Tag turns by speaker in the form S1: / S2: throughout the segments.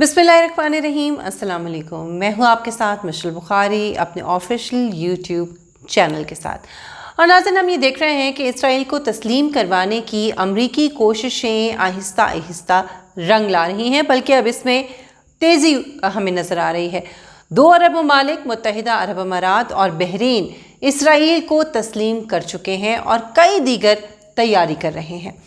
S1: बिस्मिल्लाहिर्रहमानिर्रहीम। अस्सलाम वालेकुम। मैं हूँ आपके साथ मिशल बुखारी अपने ऑफिशियल यूट्यूब चैनल के साथ। और नाज़रीन, हम ये देख रहे हैं कि इसराइल को तस्लीम करवाने की अमरीकी कोशिशें आहिस्ता आहिस्ता रंग ला रही हैं, बल्कि अब इसमें तेज़ी हमें नज़र आ रही है। 2 अरब ममालिक मुत्तहिदा अरब अमारात और बहरीन इसराइल को तस्लीम कर चुके हैं और कई दीगर तैयारी कर रहे हैं।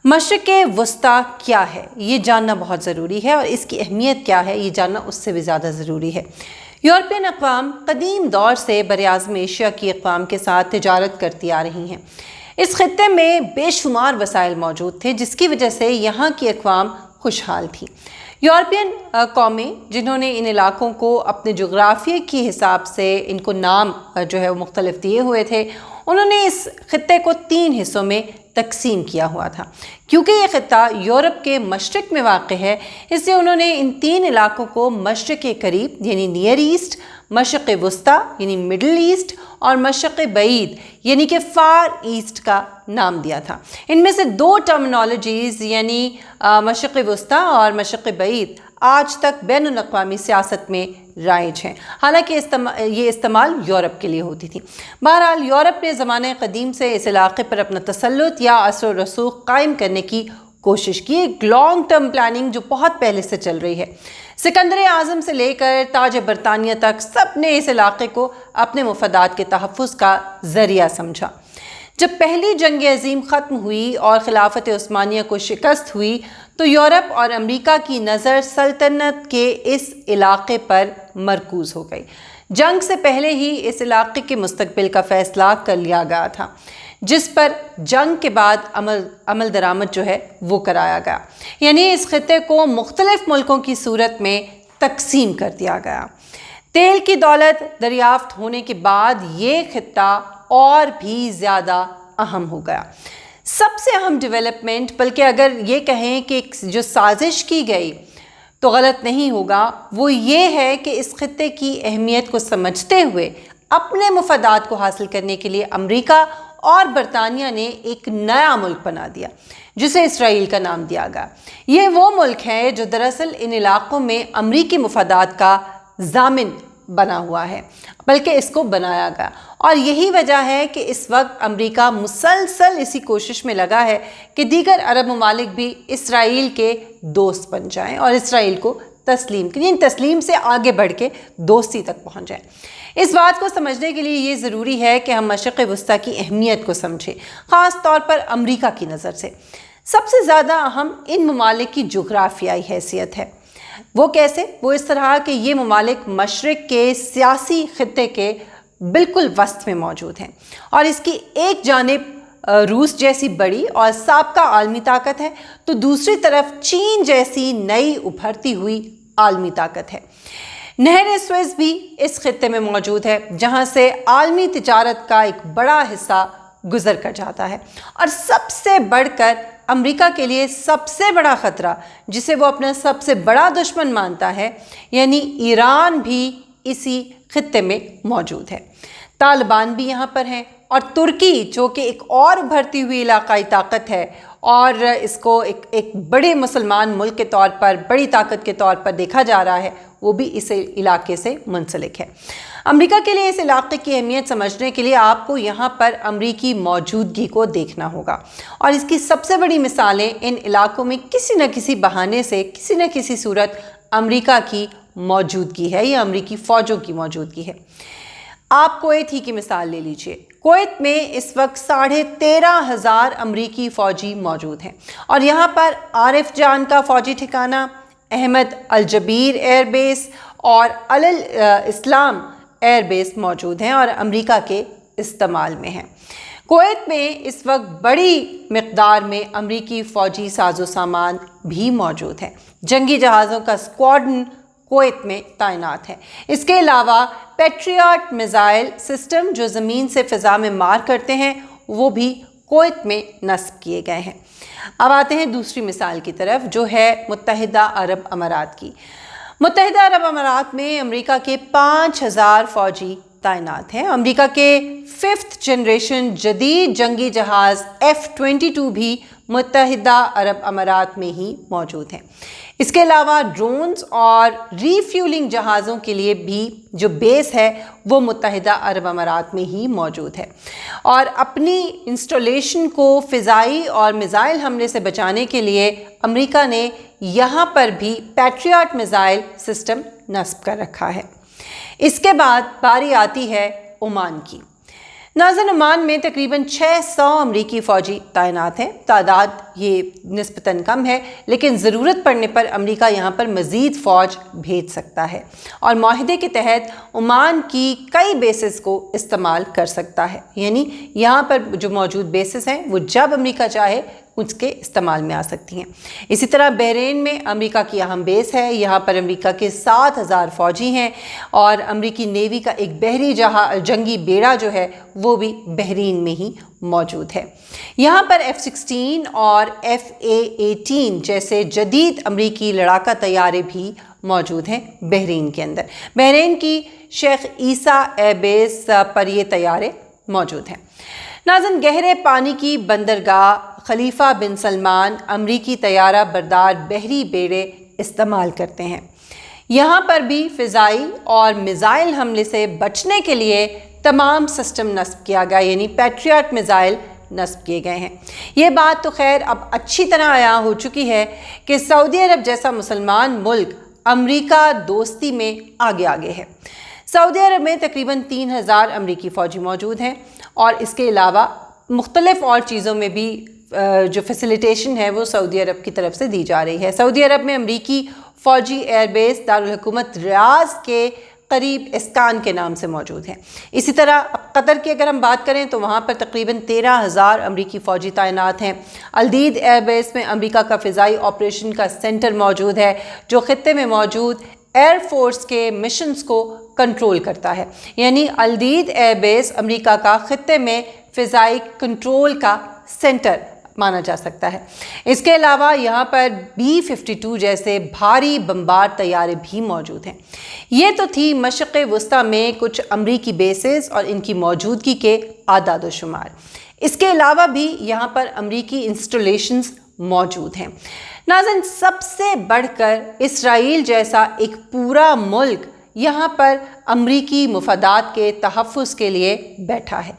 S1: मशरिक़ वस्ता क्या है ये जानना बहुत ज़रूरी है, और इसकी अहमियत क्या है ये जानना उससे भी ज़्यादा ज़रूरी है। यूरोपियन अक़वाम कदीम दौर से बरआज़म एशिया की अक़वाम के साथ तिजारत करती आ रही हैं। इस खित्ते में बेशुमार वसाइल मौजूद थे, जिसकी वजह से यहाँ की अक़वाम खुशहाल थी। यूरोपियन कौमें जिन्होंने इन इलाकों को अपने जोग्राफिया के हिसाब से इनको नाम जो है वो मुख्तलिफ दिए हुए थे, उन्होंने इस खित्ते को 3 हिस्सों में तकसीम किया हुआ था। क्योंकि ये खित्ता यूरोप के मशरिक़ में वाक़ है, इसलिए उन्होंने इन 3 इलाकों को मशरिक़ करीब यानी नियर ईस्ट, मशरिक़ वस्ता यानी मिडल ईस्ट और मशरिक़ बईद यानी कि फ़ार ईस्ट का नाम दिया था। इनमें से 2 टर्मिनोलॉजीज़ यानी मशरिक़ वस्ता और मशरिक़ बईद आज तक बैनुल अक़वामी सियासत में राइज हैं, हालांकि ये इस्तेमाल यूरोप के लिए होती थी। बहरहाल यूरोप ने ज़माने क़दीम से इस इलाक़े पर अपना तसल्लुत या असर रसूख़ कायम करने की कोशिश की। एक लॉन्ग टर्म प्लानिंग जो बहुत पहले से चल रही है। सिकंदर आज़म से लेकर ताज बरतानिया तक सब ने इस इलाक़े को अपने मुफादात के तहफ़्फ़ुज़ का ज़रिया समझा। जब पहली जंग अज़ीम ख़त्म हुई और खिलाफत उस्मानिया को शिकस्त हुई, तो यूरोप और अमेरिका की नज़र सल्तनत के इस इलाक़े पर मरकूज़ हो गई। जंग से पहले ही इस इलाक़े के मुस्तक़बिल का फ़ैसला कर लिया गया था, जिस पर जंग के बाद अमल दरामद जो है वो कराया गया, यानी इस खित्ते को मुख्तलिफ़ मुल्कों की सूरत में तकसीम कर दिया गया। तेल की दौलत दरियाफ्त होने के बाद ये खित्ता और भी ज़्यादा अहम हो गया। सबसे अहम डेवलपमेंट, बल्कि अगर ये कहें कि जो साजिश की गई तो गलत नहीं होगा, वो ये है कि इस खित्ते की अहमियत को समझते हुए अपने मुफादात को हासिल करने के लिए अमेरिका और बरतानिया ने एक नया मुल्क बना दिया, जिसे इसराइल का नाम दिया गया। ये वो मुल्क है जो दरअसल इन इलाक़ों में अमरीकी मुफादात का ज़ामिन बना हुआ है, बल्कि इसको बनाया गया। और यही वजह है कि इस वक्त अमेरिका मुसलसल इसी कोशिश में लगा है कि दीगर अरब ममालिक भी इसराइल के दोस्त बन जाएं और इसराइल को तस्लीम करें, तस्लीम से आगे बढ़ के दोस्ती तक पहुंच जाएं। इस बात को समझने के लिए ये ज़रूरी है कि हम मशरिक़ वस्ता की अहमियत को समझें, ख़ास तौर पर अमेरिका की नज़र से। सबसे ज़्यादा अहम इन ममालिक की जोग्राफियाई हैसियत है। वो कैसे? वो इस तरह कि ये ममालिक मशरिक़ के सियासी खित्ते के बिल्कुल वस्त में मौजूद हैं, और इसकी एक जानिब रूस जैसी बड़ी और साबका आलमी ताकत है, तो दूसरी तरफ चीन जैसी नई उभरती हुई आलमी ताकत है। नहर स्वेज़ भी इस खित्ते में मौजूद है, जहाँ से आलमी तिजारत का एक बड़ा हिस्सा गुजर कर जाता है। और सबसे बढ़कर अमेरिका के लिए सबसे बड़ा ख़तरा, जिसे वो अपना सबसे बड़ा दुश्मन मानता है, यानी ईरान भी इसी खित्ते में मौजूद है। तालिबान भी यहाँ पर हैं, और तुर्की जो कि एक और उभरती हुई इलाक़ाई ताकत है और इसको एक बड़े मुसलमान मुल्क के तौर पर, बड़ी ताकत के तौर पर देखा जा रहा है, वो भी इस इलाके से मुंसलिक है। अमेरिका के लिए इस इलाके की अहमियत समझने के लिए आपको यहाँ पर अमरीकी मौजूदगी को देखना होगा, और इसकी सबसे बड़ी मिसालें इन इलाकों में किसी न किसी बहाने से, किसी न किसी सूरत अमेरिका की मौजूदगी है या अमरीकी फ़ौजों की मौजूदगी है। आप कुवैत ही की मिसाल ले लीजिए। कुवैत में इस वक्त 13,500 अमरीकी फ़ौजी मौजूद हैं, और यहाँ पर आरिफ जान का फ़ौजी ठिकाना, अहमद अल जबीर एयरबेस और अल इस्लाम एयरबेस मौजूद हैं और अमेरिका के इस्तेमाल में हैं। कुवैत में इस वक्त बड़ी मिक़दार में अमरीकी फ़ौजी साजो सामान भी मौजूद है। जंगी जहाज़ों का स्क्वाड्रन कुवैत में तैनात है। इसके अलावा पैट्रियट मिसाइल सिस्टम जो ज़मीन से फ़िज़ा में मार करते हैं, वो भी कुवैत में नस्ब किए गए हैं। अब आते हैं दूसरी मिसाल की तरफ, जो है मुत्तहिदा अरब अमारात की। मुत्तहिदा अरब अमारात में अमेरिका के 5,000 फ़ौजी तैनात हैं। अमेरिका के 5th जनरेशन जदीद जंगी जहाज़ F-22 भी मुत्तहिदा अरब अमारात में ही मौजूद हैं। اس کے علاوہ ڈرونز اور ری فیولنگ جہازوں کے لیے بھی جو بیس ہے وہ متحدہ عرب امارات میں ہی موجود ہے، اور اپنی انسٹالیشن کو فضائی اور میزائل حملے سے بچانے کے لیے امریکہ نے یہاں پر بھی پیٹریاٹ میزائل سسٹم نصب کر رکھا ہے۔ اس کے بعد باری آتی ہے عمان کی۔ ناظرین، عمان میں تقریباً 600 امریکی فوجی تعینات ہیں۔ تعداد یہ نسبتاً کم ہے، لیکن ضرورت پڑنے پر امریکہ یہاں پر مزید فوج بھیج سکتا ہے اور معاہدے کے تحت عمان کی کئی بیسز کو استعمال کر سکتا ہے، یعنی یہاں پر جو موجود بیسز ہیں وہ جب امریکہ چاہے اس کے استعمال میں آ سکتی ہیں۔ اسی طرح بحرین میں امریکہ کی اہم بیس ہے، یہاں پر امریکہ کے 7000 فوجی ہیں، اور امریکی نیوی کا ایک بحری جنگی بیڑا جو ہے وہ بھی بحرین میں ہی موجود ہے۔ یہاں پر F-16 اور FA-18 جیسے جدید امریکی لڑاکا طیارے بھی موجود ہیں بحرین کے اندر۔ بحرین کی شیخ عیسیٰ ایئر بیس پر یہ طیارے موجود ہیں۔ ناظرین، گہرے پانی کی بندرگاہ خلیفہ بن سلمان امریکی طیارہ بردار بحری بیڑے استعمال کرتے ہیں۔ یہاں پر بھی فضائی اور میزائل حملے سے بچنے کے لیے تمام سسٹم نصب کیا گیا، یعنی پیٹریاٹ میزائل نصب کیے گئے ہیں۔ یہ بات تو خیر اب اچھی طرح عیاں ہو چکی ہے کہ سعودی عرب جیسا مسلمان ملک امریکہ دوستی میں آگے ہے۔ سعودی عرب میں تقریباً 3000 امریکی فوجی موجود ہیں، اور اس کے علاوہ مختلف اور چیزوں میں بھی جو فیسیلیٹیشن ہے وہ سعودی عرب کی طرف سے دی جا رہی ہے۔ سعودی عرب میں امریکی فوجی ایئر بیس دارالحکومت ریاض کے قریب اسکان کے نام سے موجود ہیں۔ اسی طرح قطر کی اگر ہم بات کریں تو وہاں پر تقریباً 13000 امریکی فوجی تعینات ہیں۔ الدید ایئر بیس میں امریکہ کا فضائی آپریشن کا سینٹر موجود ہے، جو خطے میں موجود ایئر فورس کے مشنز کو کنٹرول کرتا ہے، یعنی الدید ایئر بیس امریکہ کا خطے میں فضائی کنٹرول کا سینٹر مانا جا سکتا ہے۔ اس کے علاوہ یہاں پر B-52 جیسے بھاری بمبار طیارے بھی موجود ہیں۔ یہ تو تھی مشرق وسطیٰ میں کچھ امریکی بیسز اور ان کی موجودگی کے اعداد و شمار۔ اس کے علاوہ بھی یہاں پر امریکی انسٹالیشنز موجود ہیں۔ ناظرین، سب سے بڑھ کر اسرائیل جیسا ایک پورا ملک یہاں پر امریکی مفادات کے تحفظ کے لیے بیٹھا ہے۔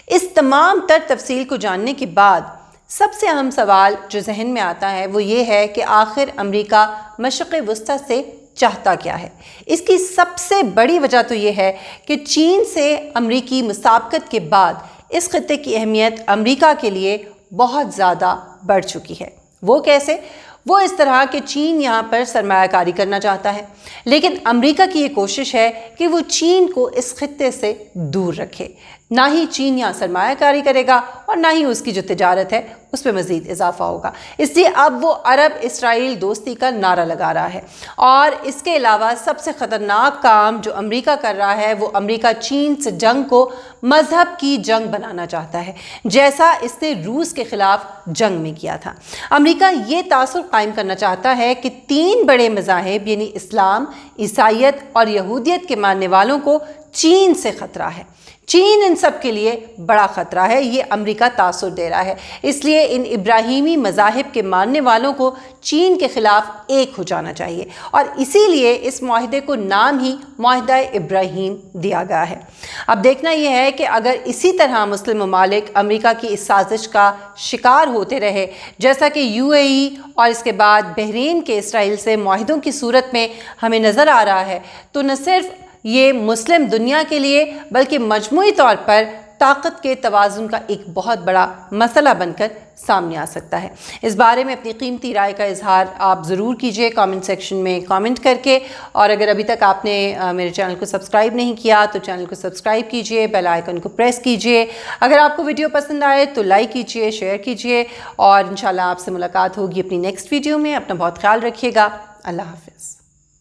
S1: اس تمام تر تفصیل کو جاننے کے بعد سب سے اہم سوال جو ذہن میں آتا ہے وہ یہ ہے کہ آخر امریکہ مشرق وسطیٰ سے چاہتا کیا ہے؟ اس کی سب سے بڑی وجہ تو یہ ہے کہ چین سے امریکی مسابقت کے بعد اس خطے کی اہمیت امریکہ کے لیے بہت زیادہ بڑھ چکی ہے۔ وہ کیسے؟ وہ اس طرح کہ چین یہاں پر سرمایہ کاری کرنا چاہتا ہے، لیکن امریکہ کی یہ کوشش ہے کہ وہ چین کو اس خطے سے دور رکھے۔ نہ ہی چین یہاں سرمایہ کاری کرے گا اور نہ ہی اس کی جو تجارت ہے اس پہ مزید اضافہ ہوگا۔ اس لیے اب وہ عرب اسرائیل دوستی کا نعرہ لگا رہا ہے، اور اس کے علاوہ سب سے خطرناک کام جو امریکہ کر رہا ہے وہ امریکہ چین سے جنگ کو مذہب کی جنگ بنانا چاہتا ہے، جیسا اس نے روس کے خلاف جنگ میں کیا تھا۔ امریکہ یہ تاثر قائم کرنا چاہتا ہے کہ 3 بڑے مذاہب یعنی اسلام، عیسائیت اور یہودیت کے ماننے والوں کو چین سے خطرہ ہے۔ چین ان سب کے لیے بڑا خطرہ ہے، یہ امریکہ تاثر دے رہا ہے۔ اس لیے ان ابراہیمی مذاہب کے ماننے والوں کو چین کے خلاف ایک ہو جانا چاہیے، اور اسی لیے اس معاہدے کو نام ہی معاہدہ ابراہیم دیا گیا ہے۔ اب دیکھنا یہ ہے کہ اگر اسی طرح مسلم ممالک امریکہ کی اس سازش کا شکار ہوتے رہے، جیسا کہ UAE اور اس کے بعد بحرین کے اسرائیل سے معاہدوں کی صورت میں ہمیں نظر آ رہا ہے، تو نہ صرف یہ مسلم دنیا کے لیے بلکہ مجموعی طور پر طاقت کے توازن کا ایک بہت بڑا مسئلہ بن کر سامنے آ سکتا ہے۔ اس بارے میں اپنی قیمتی رائے کا اظہار آپ ضرور کیجئے کامنٹ سیکشن میں کامنٹ کر کے، اور اگر ابھی تک آپ نے میرے چینل کو سبسکرائب نہیں کیا تو چینل کو سبسکرائب کیجئے، بیل آئیکن کو پریس کیجئے۔ اگر آپ کو ویڈیو پسند آئے تو لائک کیجئے، شیئر کیجئے، اور انشاءاللہ آپ سے ملاقات ہوگی اپنی نیکسٹ ویڈیو میں۔ اپنا بہت خیال رکھیے گا۔ اللہ حافظ۔